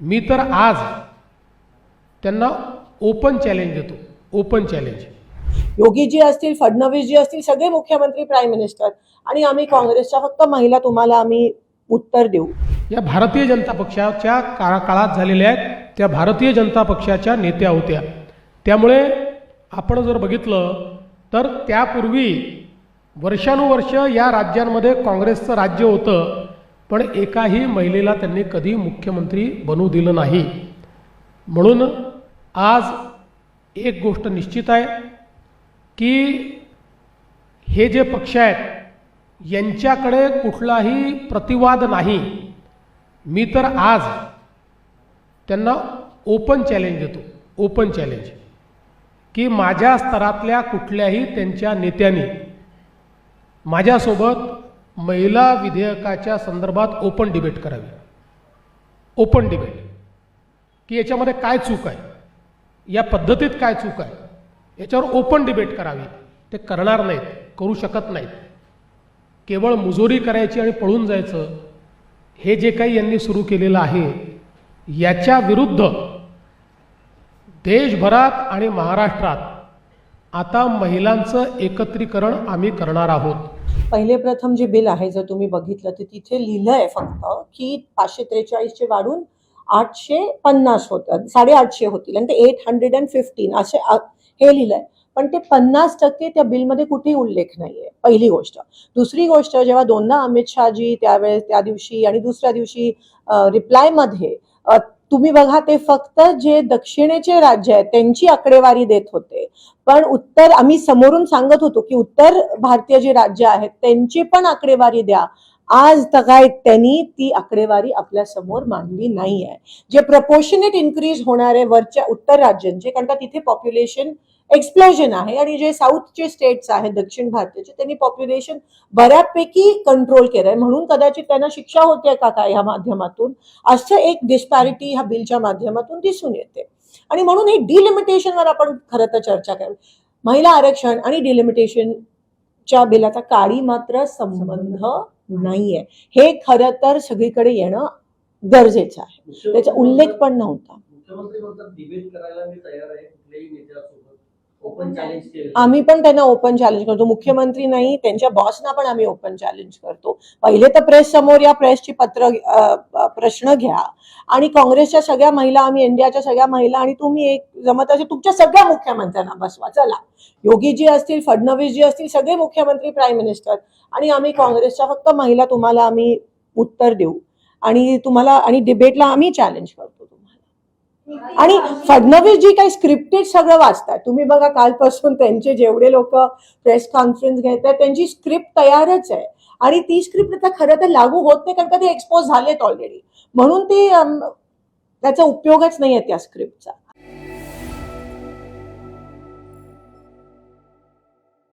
मी तर आज त्यांना ओपन चॅलेंज देतो, ओपन चॅलेंज। योगीजी असतील, फडणवीसजी असतील, सगळे मुख्यमंत्री, प्राईम मिनिस्टर आणि आम्ही काँग्रेसच्या फक्त महिला तुम्हाला आम्ही उत्तर देऊ। या भारतीय जनता पक्षाच्या काळात झालेल्या आहेत, त्या भारतीय जनता पक्षाच्या नेत्या होत्या। त्यामुळे आपण जर बघितलं तर त्यापूर्वी वर्षानुवर्ष या राज्यांमध्ये काँग्रेसचं राज्य होतं, पण एकाही महिलेला त्यांनी कधी मुख्यमंत्री बनवू दिलं नाही। म्हणून आज एक गोष्ट निश्चित आहे की हे जे पक्ष आहेत यांच्याकडे कुठलाही प्रतिवाद नाही। मी तर आज त्यांना ओपन चॅलेंज देतो, ओपन चॅलेंज, की माझ्या स्तरातल्या कुठल्याही त्यांच्या नेत्यांनी माझ्यासोबत महिला विधेयकाच्या संदर्भात ओपन डिबेट करावी। ओपन डिबेट की याच्यामध्ये काय चूक आहे, या पद्धतीत काय चूक आहे, याच्यावर ओपन डिबेट करावी। ते करणार नाहीत, करू शकत नाहीत। केवळ मुजोरी करायची आणि पळून जायचं, हे जे काही यांनी सुरू केलेलं आहे याच्या विरुद्ध देशभरात आणि महाराष्ट्रात आता महिलांचं एकत्रीकरण आम्ही करणार आहोत। पहिले प्रथम जे बिल आहे जर तुम्ही बघितलं तर तिथे लिहिलंय फक्त की 543 चे वाढून 850 होतात, 850 होतील आणि ते 815 असे हे लिहिलंय। पण ते 50% त्या बिलमध्ये कुठेही उल्लेख नाहीये, पहिली गोष्ट। दुसरी गोष्ट, जेव्हा दोनदा अमित शहाजी त्यावेळेस त्या दिवशी आणि दुसऱ्या दिवशी रिप्लाय मध्ये तुम्ही बघा ते फक्त जे दक्षिणेचे राज्य आहेत त्यांची आकडेवारी देत होते, पण उत्तर आम्ही समोरून सांगत होतो की उत्तर भारतीय जे राज्य आहेत त्यांची पण आकडेवारी द्या। आज काय त्यांनी ती आकडेवारी आपल्या समोर मांडली नाही आहे। जे प्रपोर्शनेट इन्क्रीज होणार आहे वरच्या उत्तर राज्यांचे, कारण का तिथे पॉप्युलेशन एक्सप्लोजन आहे, आणि जे साऊथचे स्टेट्स आहेत दक्षिण भारताचे त्यांनी पॉप्युलेशन बऱ्यापैकी कंट्रोल केलंय, म्हणून कदाचित त्यांना शिक्षा होते का काय या माध्यमातून, असं एक डिस्पॅरिटी ह्या बिलच्या माध्यमातून दिसून येते। आणि म्हणून हे डिलिमिटेशनवर आपण खरं तर चर्चा करू। महिला आरक्षण आणि डिलिमिटेशनच्या बिलाचा काळी मात्र संबंध नाहीये, हे खरं तर सगळीकडे येणं गरजेचं आहे, त्याचा उल्लेख पण नव्हता। मुख्यमंत्री म्हणतात डिबेट करायला मी तयार आहे कुठल्याही नेत्यासोबत, ओपन चॅलेंज केलं। आम्ही पण त्यांना ओपन चॅलेंज करतो, मुख्यमंत्री नाही त्यांच्या बॉसना पण आम्ही ओपन चॅलेंज करतो। पहिले तर प्रेस समोर या प्रेसची प्रश्न घ्या आणि काँग्रेसच्या सगळ्या महिला, आम्ही इंडियाच्या सगळ्या महिला आणि तुम्ही एक जमत असेल तुमच्या सगळ्या मुख्यमंत्र्यांना बसवा। चला, योगीजी असतील, फडणवीसजी असतील, सगळे मुख्यमंत्री, प्राईम मिनिस्टर आणि आम्ही काँग्रेसच्या फक्त महिला तुम्हाला आम्ही उत्तर देऊ आणि तुम्हाला आणि डिबेटला आम्ही चॅलेंज करतो। आणि फडणवीस जी काही स्क्रिप्टेड सगळं वाचतात तुम्ही बघा, कालपासून त्यांचे जेवढे लोक प्रेस कॉन्फरन्स घेतात त्यांची स्क्रिप्ट तयारच आहे, आणि ती स्क्रिप्ट आता खरं तर लागू होत नाही, कारण का ते एक्सपोज झालेत ऑलरेडी, म्हणून ते त्याचा उपयोगच नाही आहे त्या स्क्रिप्टचा।